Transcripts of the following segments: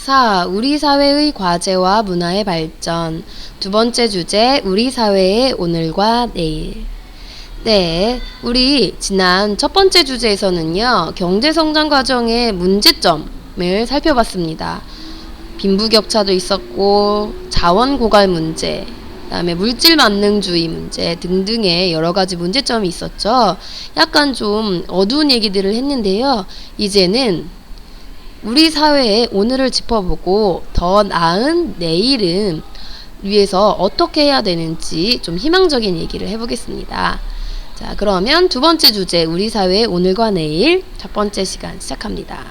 4. 우리 사회의 과제와 문화의 발전. 두 번째 주제, 우리 사회의 오늘과 내일. 네, 우리 지난 첫 번째 주제에서는요, 경제성장 과정의 문제점을 살펴봤습니다. 빈부격차도 있었고, 자원 고갈 문제, 그다음에 물질 만능주의 문제 등등의 여러 가지 문제점이 있었죠. 약간 좀 어두운 얘기들을 했는데요. 이제는 우리 사회의 오늘을 짚어보고 더 나은 내일은 위해서 어떻게 해야 되는지 좀 희망적인 얘기를 해보겠습니다. 자, 그러면 두 번째 주제, 우리 사회의 오늘과 내일 첫 번째 시간 시작합니다.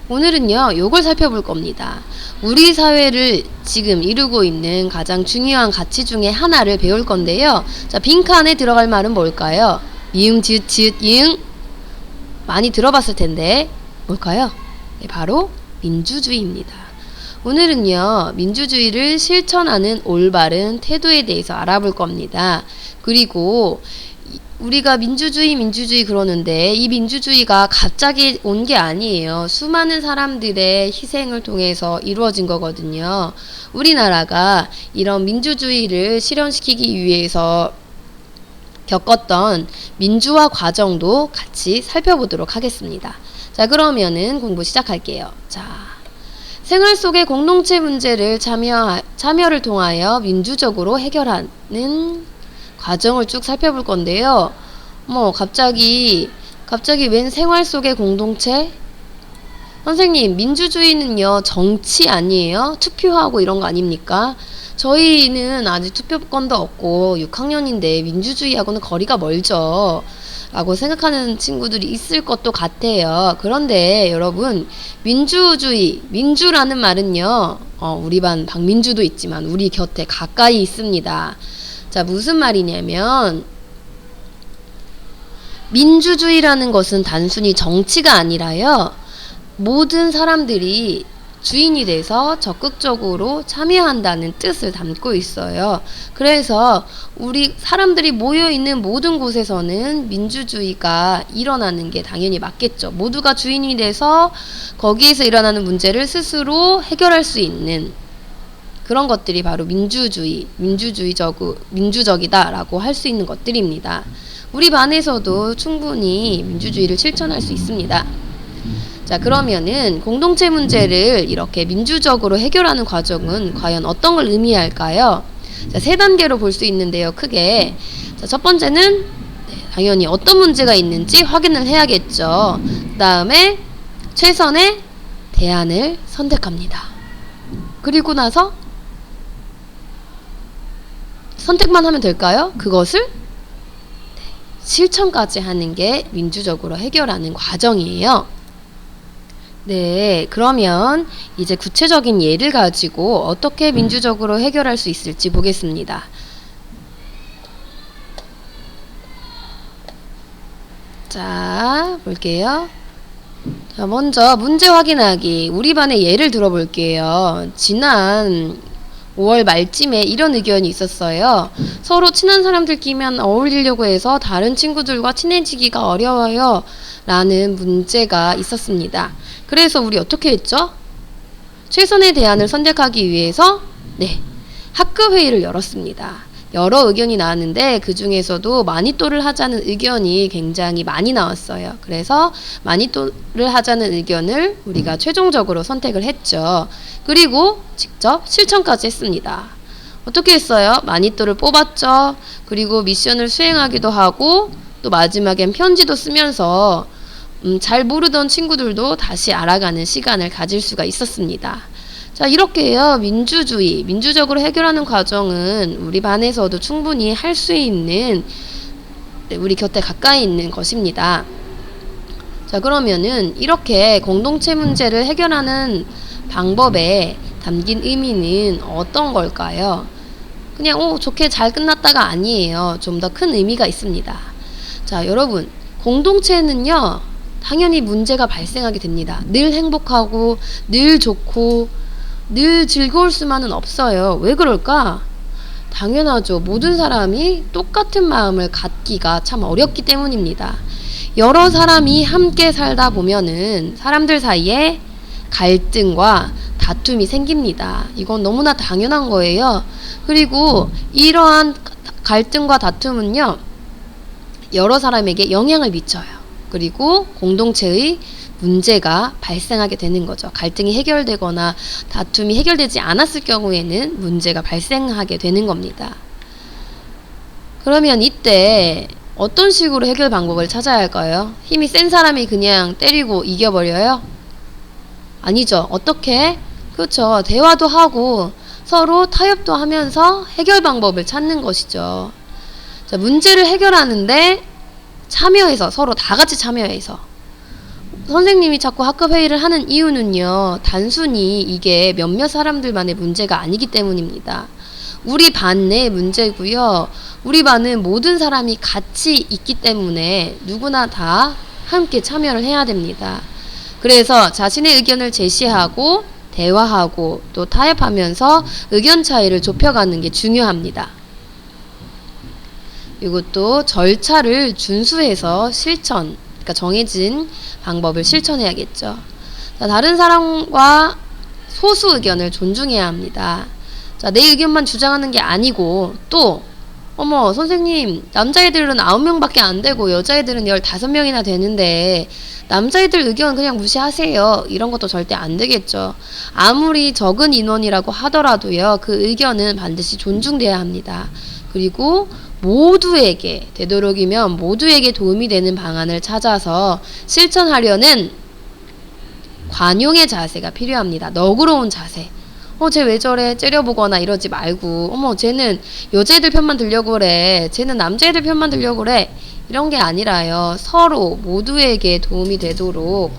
오늘은요, 요걸 살펴볼 겁니다. 우리 사회를 지금 이루고 있는 가장 중요한 가치 중에 하나를 배울 건데요. 자, 빈칸에 들어갈 말은 뭘까요? 이응, 지읒, 지읒, 이응. 많이 들어봤을 텐데 뭘까요? 네, 바로 민주주의입니다. 오늘은요, 민주주의를 실천하는 올바른 태도에 대해서 알아볼 겁니다. 그리고 우리가 민주주의 그러는데 이 민주주의가 갑자기 온 게 아니에요. 수많은 사람들의 희생을 통해서 이루어진 거거든요. 우리나라가 이런 민주주의를 실현시키기 위해서 겪었던 민주화 과정도 같이 살펴보도록 하겠습니다. 자, 그러면은 공부 시작할게요. 자, 생활 속의 공동체 문제를 참여를 통하여 민주적으로 해결하는 과정을 쭉 살펴볼 건데요. 갑자기 웬 생활 속의 공동체? 선생님, 민주주의는요, 정치 아니에요? 투표하고 이런 거 아닙니까? 저희는 아직 투표권도 없고 6학년인데 민주주의하고는 거리가 멀죠. 라고 생각하는 친구들이 있을 것도 같아요. 그런데 여러분, 민주라는 말은요, 우리 반 박민주도 있지만 우리 곁에 가까이 있습니다. 자, 무슨 말이냐면 민주주의라는 것은 단순히 정치가 아니라요, 모든 사람들이 주인이 돼서 적극적으로 참여한다는 뜻을 담고 있어요. 그래서 우리 사람들이 모여있는 모든 곳에서는 민주주의가 일어나는 게 당연히 맞겠죠. 모두가 주인이 돼서 거기에서 일어나는 문제를 스스로 해결할 수 있는 그런 것들이 바로 민주적이다라고 할 수 있는 것들입니다. 우리 반에서도 충분히 민주주의를 실천할 수 있습니다. 자, 그러면은 공동체 문제를 이렇게 민주적으로 해결하는 과정은 과연 어떤 걸 의미할까요? 자, 세 단계로 볼 수 있는데요, 크게. 자, 첫 번째는 당연히 어떤 문제가 있는지 확인을 해야겠죠. 그 다음에 최선의 대안을 선택합니다. 그리고 나서 선택만 하면 될까요? 그것을 실천까지 하는 게 민주적으로 해결하는 과정이에요. 네, 그러면 이제 구체적인 예를 가지고 어떻게 민주적으로 해결할 수 있을지 보겠습니다. 자, 볼게요. 자, 먼저 문제 확인하기. 우리 반의 예를 들어볼게요. 지난 5월 말쯤에 이런 의견이 있었어요. 서로 친한 사람들끼리만 어울리려고 해서 다른 친구들과 친해지기가 어려워요. 라는 문제가 있었습니다. 그래서 우리 어떻게 했죠? 최선의 대안을 선택하기 위해서 학급 회의를 열었습니다. 여러 의견이 나왔는데 그 중에서도 마니또를 하자는 의견이 굉장히 많이 나왔어요. 그래서 마니또를 하자는 의견을 우리가 최종적으로 선택을 했죠. 그리고 직접 실천까지 했습니다. 어떻게 했어요? 마니또를 뽑았죠. 그리고 미션을 수행하기도 하고 또 마지막엔 편지도 쓰면서 잘 모르던 친구들도 다시 알아가는 시간을 가질 수가 있었습니다. 자, 이렇게요, 민주적으로 해결하는 과정은 우리 반에서도 충분히 할 수 있는, 우리 곁에 가까이 있는 것입니다. 자, 그러면은 이렇게 공동체 문제를 해결하는 방법에 담긴 의미는 어떤 걸까요? 그냥 좋게 잘 끝났다가 아니에요. 좀 더 큰 의미가 있습니다. 자, 여러분, 공동체는요, 당연히 문제가 발생하게 됩니다. 늘 행복하고 늘 좋고 늘 즐거울 수만은 없어요. 왜 그럴까? 당연하죠. 모든 사람이 똑같은 마음을 갖기가 참 어렵기 때문입니다. 여러 사람이 함께 살다 보면은 사람들 사이에 갈등과 다툼이 생깁니다. 이건 너무나 당연한 거예요. 그리고 이러한 갈등과 다툼은요, 여러 사람에게 영향을 미쳐요. 그리고 공동체의 문제가 발생하게 되는 거죠. 갈등이 해결되거나 다툼이 해결되지 않았을 경우에는 문제가 발생하게 되는 겁니다. 그러면 이때 어떤 식으로 해결 방법을 찾아야 할까요? 힘이 센 사람이 그냥 때리고 이겨버려요? 아니죠. 어떻게? 그렇죠. 대화도 하고 서로 타협도 하면서 해결 방법을 찾는 것이죠. 자, 문제를 해결하는데 참여해서, 서로 다 같이 참여해서. 선생님이 자꾸 학급 회의를 하는 이유는요, 단순히 이게 몇몇 사람들만의 문제가 아니기 때문입니다. 우리 반 내 문제고요. 우리 반은 모든 사람이 같이 있기 때문에 누구나 다 함께 참여를 해야 됩니다. 그래서 자신의 의견을 제시하고 대화하고 또 타협하면서 의견 차이를 좁혀가는 게 중요합니다. 이것도 절차를 준수해서 실천, 그러니까 정해진 방법을 실천해야겠죠. 자, 다른 사람과 소수 의견을 존중해야 합니다. 자, 내 의견만 주장하는 게 아니고 또 어머 선생님, 남자애들은 9명밖에 안 되고 여자애들은 15명이나 되는데 남자애들 의견 그냥 무시하세요. 이런 것도 절대 안 되겠죠. 아무리 적은 인원이라고 하더라도요, 그 의견은 반드시 존중돼야 합니다. 그리고 모두에게, 되도록이면 모두에게 도움이 되는 방안을 찾아서 실천하려는 관용의 자세가 필요합니다. 너그러운 자세. 쟤 왜 저래? 째려보거나 이러지 말고, 어머, 쟤는 여자애들 편만 들려고 그래. 쟤는 남자애들 편만 들려고 그래. 이런 게 아니라요. 서로 모두에게 도움이 되도록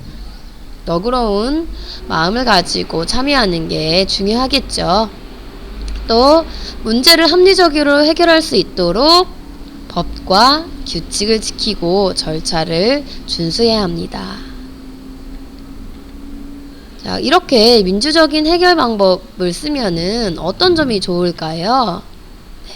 너그러운 마음을 가지고 참여하는 게 중요하겠죠. 또 문제를 합리적으로 해결할 수 있도록 법과 규칙을 지키고 절차를 준수해야 합니다. 자, 이렇게 민주적인 해결 방법을 쓰면은 어떤 점이 좋을까요? 네.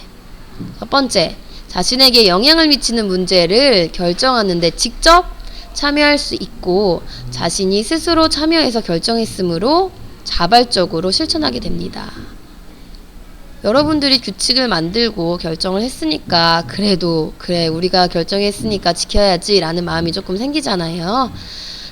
첫 번째, 자신에게 영향을 미치는 문제를 결정하는 데 직접 참여할 수 있고 자신이 스스로 참여해서 결정했으므로 자발적으로 실천하게 됩니다. 여러분들이 규칙을 만들고 결정을 했으니까 그래도 그래 우리가 결정했으니까 지켜야지 라는 마음이 조금 생기잖아요.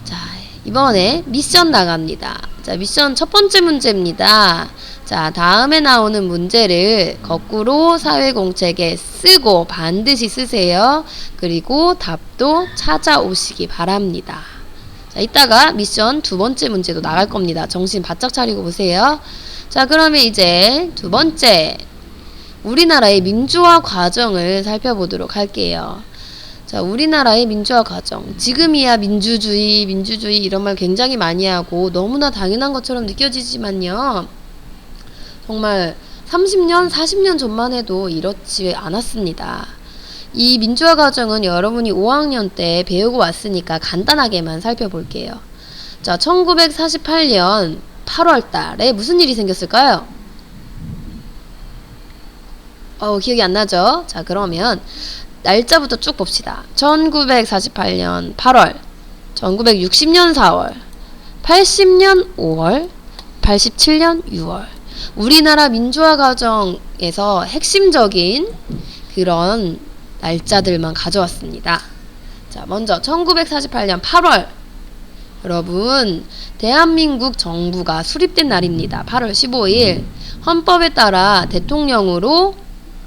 자, 이번에 미션 나갑니다. 자, 미션 첫 번째 문제입니다. 자, 다음에 나오는 문제를 거꾸로 사회공책에 쓰고 반드시 쓰세요. 그리고 답도 찾아오시기 바랍니다. 자, 이따가 미션 두 번째 문제도 나갈 겁니다. 정신 바짝 차리고 보세요. 자, 그러면 이제 두 번째, 우리나라의 민주화 과정을 살펴보도록 할게요. 자, 우리나라의 민주화 과정. 지금이야 민주주의 이런 말 굉장히 많이 하고 너무나 당연한 것처럼 느껴지지만요. 정말 30년, 40년 전만 해도 이렇지 않았습니다. 이 민주화 과정은 여러분이 5학년 때 배우고 왔으니까 간단하게만 살펴볼게요. 자, 1948년 8월 달에 무슨 일이 생겼을까요? 기억이 안 나죠? 자, 그러면 날짜부터 쭉 봅시다. 1948년 8월, 1960년 4월, 80년 5월, 87년 6월. 우리나라 민주화 과정에서 핵심적인 그런 날짜들만 가져왔습니다. 자, 먼저 1948년 8월. 여러분, 대한민국 정부가 수립된 날입니다. 8월 15일. 헌법에 따라 대통령으로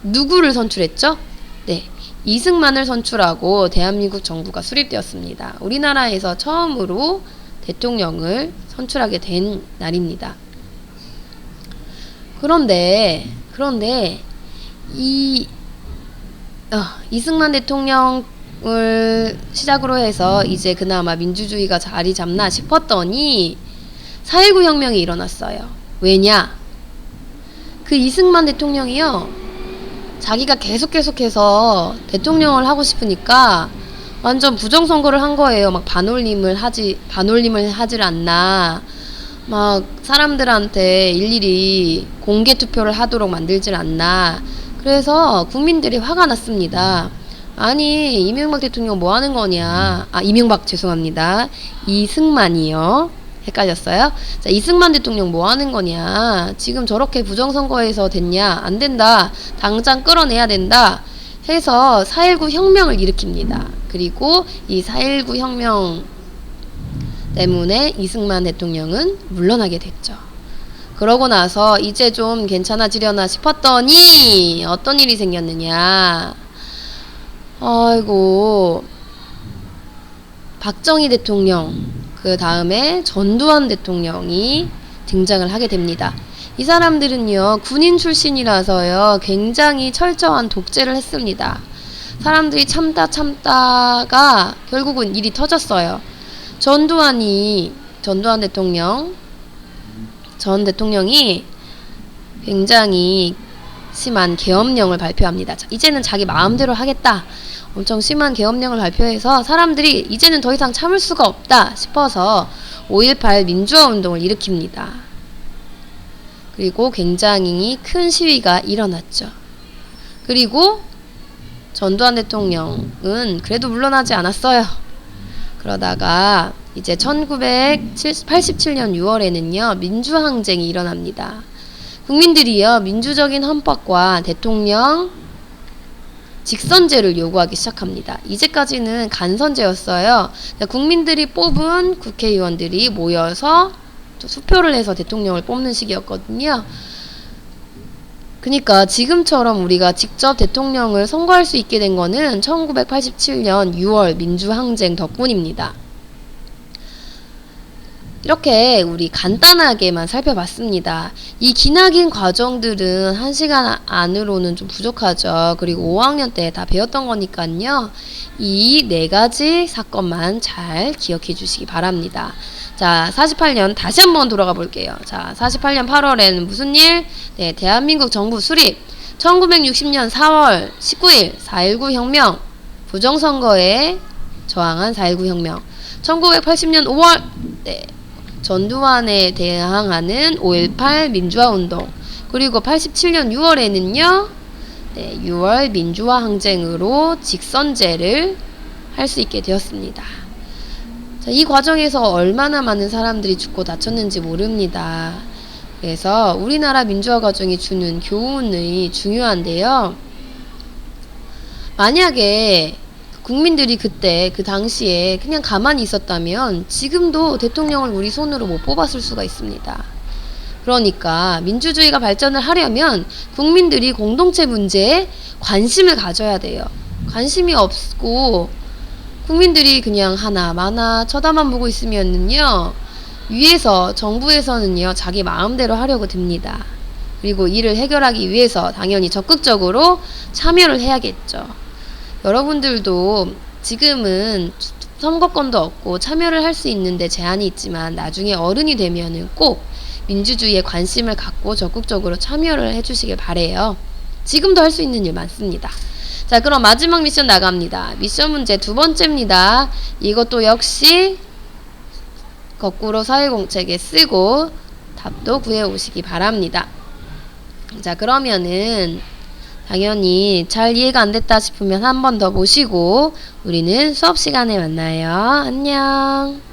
누구를 선출했죠? 네, 이승만을 선출하고 대한민국 정부가 수립되었습니다. 우리나라에서 처음으로 대통령을 선출하게 된 날입니다. 그런데 이승만 대통령을 시작으로 해서 이제 그나마 민주주의가 자리 잡나 싶었더니 4.19 혁명이 일어났어요. 왜냐? 그 이승만 대통령이요, 자기가 계속해서 대통령을 하고 싶으니까 완전 부정선거를 한 거예요. 막 반올림을 하질 않나, 막 사람들한테 일일이 공개 투표를 하도록 만들질 않나. 그래서 국민들이 화가 났습니다. 아니, 이명박 대통령 뭐 하는 거냐. 이승만이요. 헷갈렸어요? 자, 이승만 대통령 뭐 하는 거냐? 지금 저렇게 부정선거에서 됐냐? 안 된다. 당장 끌어내야 된다. 해서 4.19 혁명을 일으킵니다. 그리고 이 4.19 혁명 때문에 이승만 대통령은 물러나게 됐죠. 그러고 나서 이제 좀 괜찮아지려나 싶었더니 어떤 일이 생겼느냐. 아이고, 박정희 대통령, 그 다음에 전두환 대통령이 등장을 하게 됩니다. 이 사람들은요, 군인 출신이라서요, 굉장히 철저한 독재를 했습니다. 사람들이 참다가 결국은 일이 터졌어요. 전 대통령이 굉장히 심한 계엄령을 발표합니다. 자, 이제는 자기 마음대로 하겠다. 엄청 심한 계엄령을 발표해서 사람들이 이제는 더 이상 참을 수가 없다 싶어서 5.18 민주화 운동을 일으킵니다. 그리고 굉장히 큰 시위가 일어났죠. 그리고 전두환 대통령은 그래도 물러나지 않았어요. 그러다가 이제 1987년 6월에는요, 민주항쟁이 일어납니다. 국민들이요, 민주적인 헌법과 대통령 직선제를 요구하기 시작합니다. 이제까지는 간선제였어요. 국민들이 뽑은 국회의원들이 모여서 투표를 해서 대통령을 뽑는 식이었거든요. 그러니까 지금처럼 우리가 직접 대통령을 선거할 수 있게 된 거는 1987년 6월 민주항쟁 덕분입니다. 이렇게 우리 간단하게만 살펴봤습니다. 이 기나긴 과정들은 1시간 안으로는 좀 부족하죠. 그리고 5학년 때 다 배웠던 거니까요. 이 4가지 사건만 잘 기억해 주시기 바랍니다. 자, 48년 다시 한번 돌아가 볼게요. 자, 48년 8월에는 무슨 일? 네, 대한민국 정부 수립. 1960년 4월 19일 4.19 혁명. 부정선거에 저항한 4.19 혁명. 1980년 5월 네, 전두환에 대항하는 5.18 민주화운동. 그리고 87년 6월에는요, 네, 6월 민주화 항쟁으로 직선제를 할 수 있게 되었습니다. 자, 이 과정에서 얼마나 많은 사람들이 죽고 다쳤는지 모릅니다. 그래서 우리나라 민주화 과정이 주는 교훈이 중요한데요. 만약에 국민들이 그때 그 당시에 그냥 가만히 있었다면 지금도 대통령을 우리 손으로 못 뽑았을 수가 있습니다. 그러니까 민주주의가 발전을 하려면 국민들이 공동체 문제에 관심을 가져야 돼요. 관심이 없고 국민들이 그냥 하나마나 쳐다만 보고 있으면은요, 위에서 정부에서는요 자기 마음대로 하려고 듭니다. 그리고 이를 해결하기 위해서 당연히 적극적으로 참여를 해야겠죠. 여러분들도 지금은 선거권도 없고 참여를 할 수 있는데 제한이 있지만 나중에 어른이 되면은 꼭 민주주의에 관심을 갖고 적극적으로 참여를 해주시길 바래요. 지금도 할 수 있는 일 많습니다. 자, 그럼 마지막 미션 나갑니다. 미션 문제 2번째입니다. 이것도 역시 거꾸로 사회공책에 쓰고 답도 구해오시기 바랍니다. 자, 그러면은 당연히 잘 이해가 안 됐다 싶으면 한 번 더 보시고 우리는 수업 시간에 만나요. 안녕.